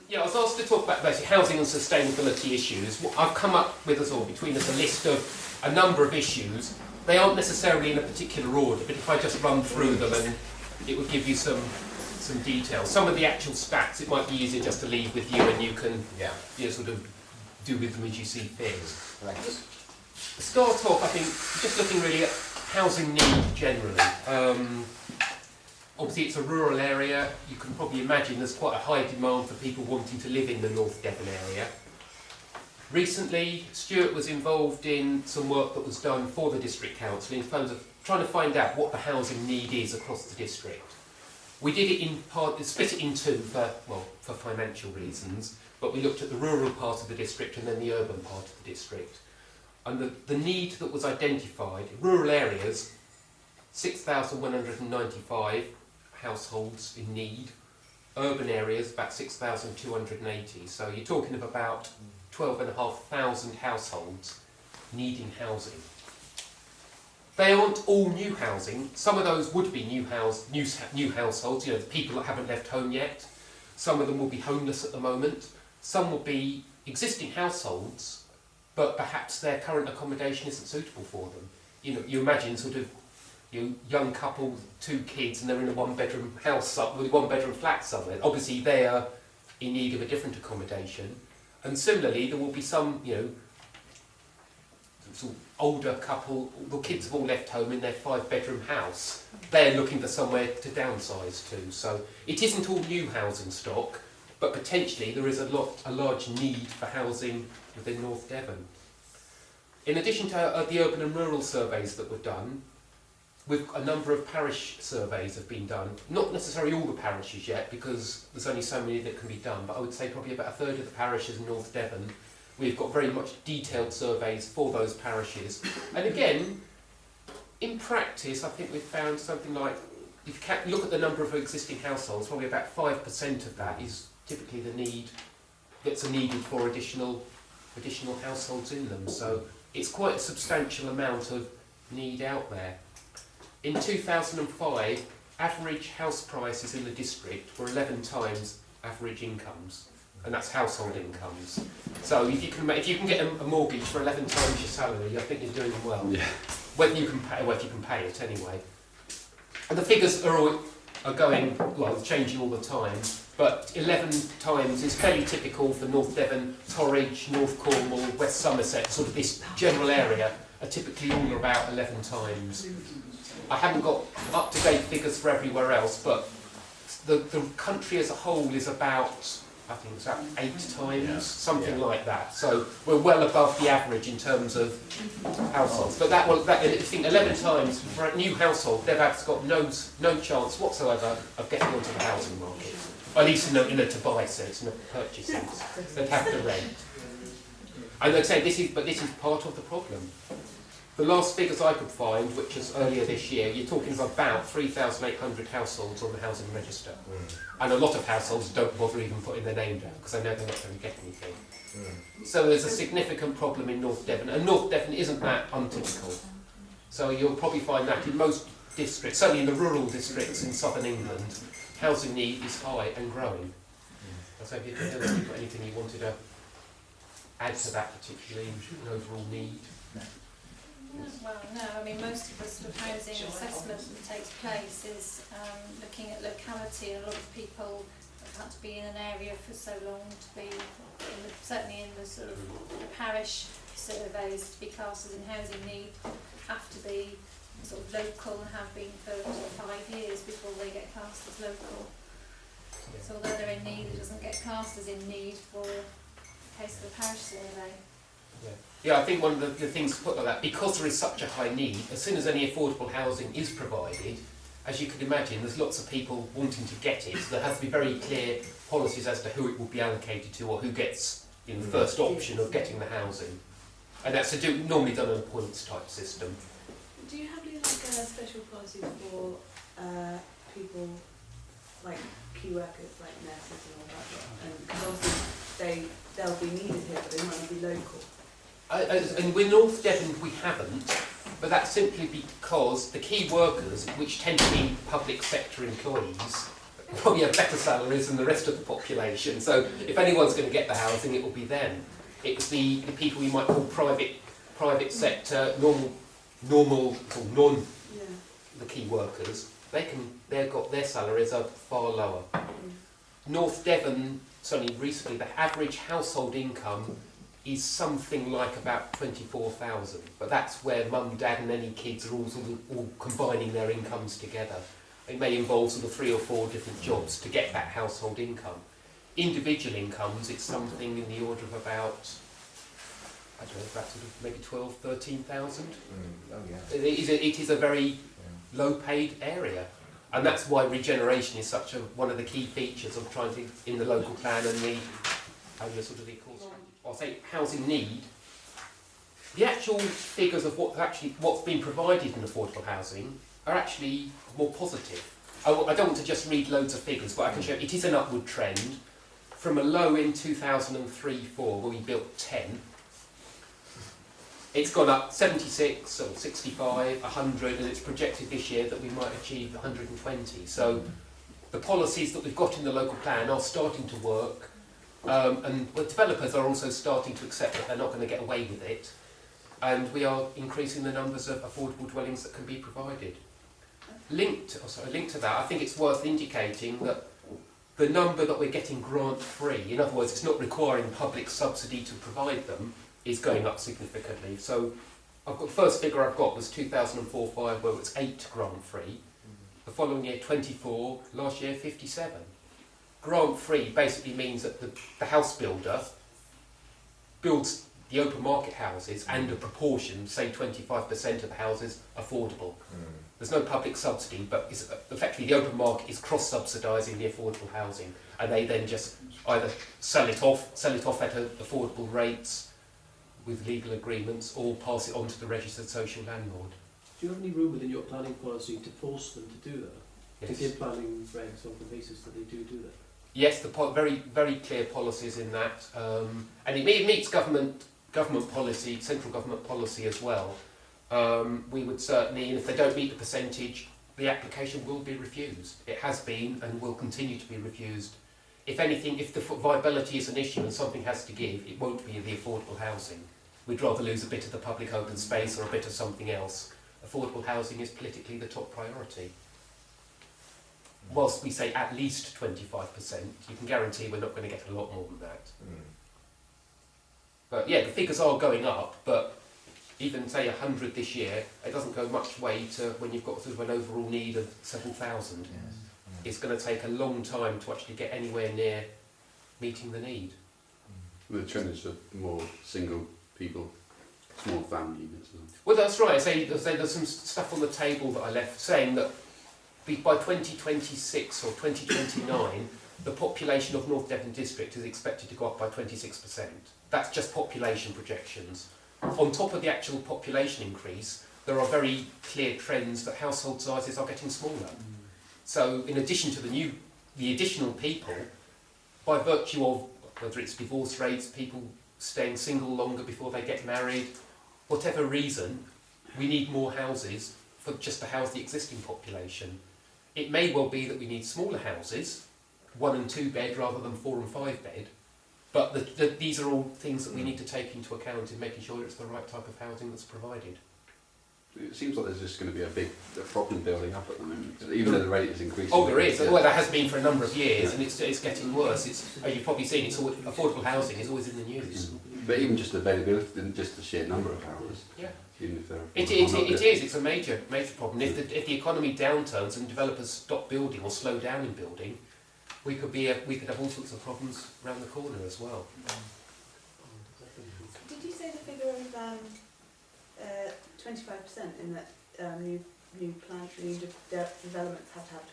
Yeah, I was asked to talk about basically housing and sustainability issues. What I've come up with us all between us a list of a number of issues. They aren't necessarily in a particular order, but if I just run through them, and it would give you some details. Some of the actual stats, it might be easier just to leave with you, and you can sort of do with them as you see fit. Thanks. To start off, I think, just looking really at housing need generally. Obviously, it's a rural area. You can probably imagine there's quite a high demand for people wanting to live in the North Devon area. Recently, Stuart was involved in some work that was done for the District Council in terms of trying to find out what the housing need is across the district. We did it in part, split it in two for financial reasons, but we looked at the rural part of the district and then the urban part of the district. And the need that was identified, rural areas, 6,195 households in need, urban areas about 6,280, so you're talking of about 12,500 households needing housing. They aren't all new housing. Some of those would be new households, you know, the people that haven't left home yet. Some of them will be homeless at the moment. Some will be existing households, but perhaps their current accommodation isn't suitable for them. You know, you imagine sort of young couple, 2 kids, and they're in a one-bedroom house, with a one-bedroom flat somewhere. Obviously, they are in need of a different accommodation. And similarly, there will be some, you know, sort of older couple, the kids have all left home in their 5-bedroom house. They're looking for somewhere to downsize to. So it isn't all new housing stock, but potentially there is a large need for housing within North Devon. In addition to the urban and rural surveys that were done, with a number of parish surveys have been done. Not necessarily all the parishes yet, because there's only so many that can be done, but I would say probably about a third of the parishes in North Devon. We've got very much detailed surveys for those parishes. And again, in practice, I think we've found something like, if you look at the number of existing households, probably about 5% of that is typically the need that's needed for additional households in them. So it's quite a substantial amount of need out there. In 2005, average house prices in the district were 11 times average incomes, and that's household incomes. So if you can get a mortgage for 11 times your salary, I think you're doing well. Yeah. Whether you can pay it anyway. And the figures are going, well, changing all the time, but 11 times is fairly typical for North Devon, Torridge, North Cornwall, West Somerset, sort of this general area, are typically all about 11 times. I haven't got up-to-date figures for everywhere else, but the country as a whole is about, I think it's about 8 times, something like that. So we're well above the average in terms of households. But I think 11 times for a new household, they've got no chance whatsoever of getting onto the housing market. At least in a to-buy sense, in a purchase sense. They'd have to rent. And they'd say this is part of the problem. The last figures I could find, which was earlier this year, you're talking of about 3,800 households on the housing register. And a lot of households don't bother even putting their name down, because they know they're not going to get anything. So there's a significant problem in North Devon, and North Devon isn't that untypical. So you'll probably find that in most districts, certainly in the rural districts in southern England, housing need is high and growing. So if you've got anything you wanted to add to that, particularly an overall need? Well, no, I mean, most of the sort of housing assessment that takes place is looking at locality, and a lot of people have had to be in an area for so long to be, certainly in the sort of the parish surveys, to be classed as in housing need, have to be sort of local and have been for sort of 5 years before they get classed as local. So although they're in need, it doesn't get classed as in need for the case of the parish survey. Yeah, I think one of the things to put like that, because there is such a high need, as soon as any affordable housing is provided, as you can imagine, there's lots of people wanting to get it. So there has to be very clear policies as to who it will be allocated to, or who gets the first option of getting the housing. And that's normally done on a points type system. Do you have any special policies for people like key workers, like nurses and all that? Because obviously they'll be needed here, but they might not be local. And with North Devon we haven't, but that's simply because the key workers, which tend to be public sector employees, probably have better salaries than the rest of the population. So if anyone's going to get the housing, it will be them. It's the people you might call private sector, normal or non the key workers. They've got their salaries are far lower. North Devon, certainly recently, the average household income is something like about 24,000, but that's where mum, dad and any kids are all combining their incomes together. It may involve sort of 3 or 4 different jobs to get that household income. Individual incomes, it's something in the order of about, I don't know, about sort of maybe 12, 13,000. Oh yeah. It is a very low-paid area. And that's why regeneration is such one of the key features of trying to, in the local plan and the sort of the I'll say housing need. The actual figures of what's been provided in affordable housing are actually more positive. I don't want to just read loads of figures, but I can show it is an upward trend from a low in 2003-4 where we built 10. It's gone up 76 or 65, 100, and it's projected this year that we might achieve 120. So the policies that we've got in the local plan are starting to work. And the developers are also starting to accept that they're not going to get away with it, and we are increasing the numbers of affordable dwellings that can be provided. Linked to that, I think it's worth indicating that the number that we're getting grant-free, in other words, it's not requiring public subsidy to provide them, is going up significantly. So the first figure I've got was 2004-5, where it's 8 grant-free. The following year, 24. Last year, 57. Grant-free basically means that the house builder builds the open market houses and a proportion, say 25% of the houses, affordable. There's no public subsidy, but effectively the open market is cross-subsidising the affordable housing, and they then just either sell it off at affordable rates with legal agreements, or pass it on to the registered social landlord. Do you have any room within your planning policy to force them to do that? Yes. To give planning regs on the basis that they do that? Yes, the very, very clear policies in that, and it meets government policy, central government policy as well. We would certainly, and if they don't meet the percentage, the application will be refused. It has been and will continue to be refused. If anything, if the viability is an issue and something has to give, it won't be the affordable housing. We'd rather lose a bit of the public open space or a bit of something else. Affordable housing is politically the top priority. Whilst we say at least 25%, you can guarantee we're not going to get a lot more than that. But yeah, the figures are going up, but even say 100 this year, it doesn't go much way to when you've got sort of an overall need of several thousand. Yes. It's going to take a long time to actually get anywhere near meeting the need. The trend is for more single people, small family units. Well, that's right. I say there's some stuff on the table that I left saying that by 2026 or 2029, the population of North Devon District is expected to go up by 26%. That's just population projections. On top of the actual population increase, there are very clear trends that household sizes are getting smaller. So in addition to the additional people, by virtue of whether it's divorce rates, people staying single longer before they get married, whatever reason, we need more houses just to house the existing population. It may well be that we need smaller houses, 1 and 2 bed rather than 4 and 5 bed, but these are all things that we need to take into account in making sure it's the right type of housing that's provided. It seems like there's just going to be a problem building up at the moment, even though the rate is increasing. Oh, there is. Well, there has been for a number of years, and it's getting worse. You've probably seen affordable housing is always in the news. But even just availability, just the sheer number of houses. Yeah. Even if they're It is. It's a major problem. If the economy downturns and developers stop building or slow down in building, we could have all sorts of problems around the corner as well. Did you say the figure of 25% in that new developments have to have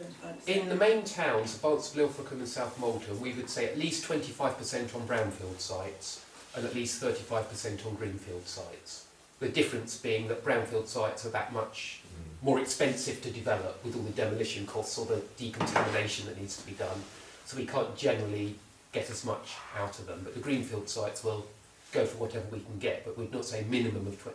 25%? In the main towns, Barnsley, Ilfracombe and South Molton, we would say at least 25% on brownfield sites and at least 35% on greenfield sites. The difference being that brownfield sites are that much more expensive to develop with all the demolition costs or the decontamination that needs to be done. So we can't generally get as much out of them. But the greenfield sites will go for whatever we can get, but we'd not say minimum of 30%.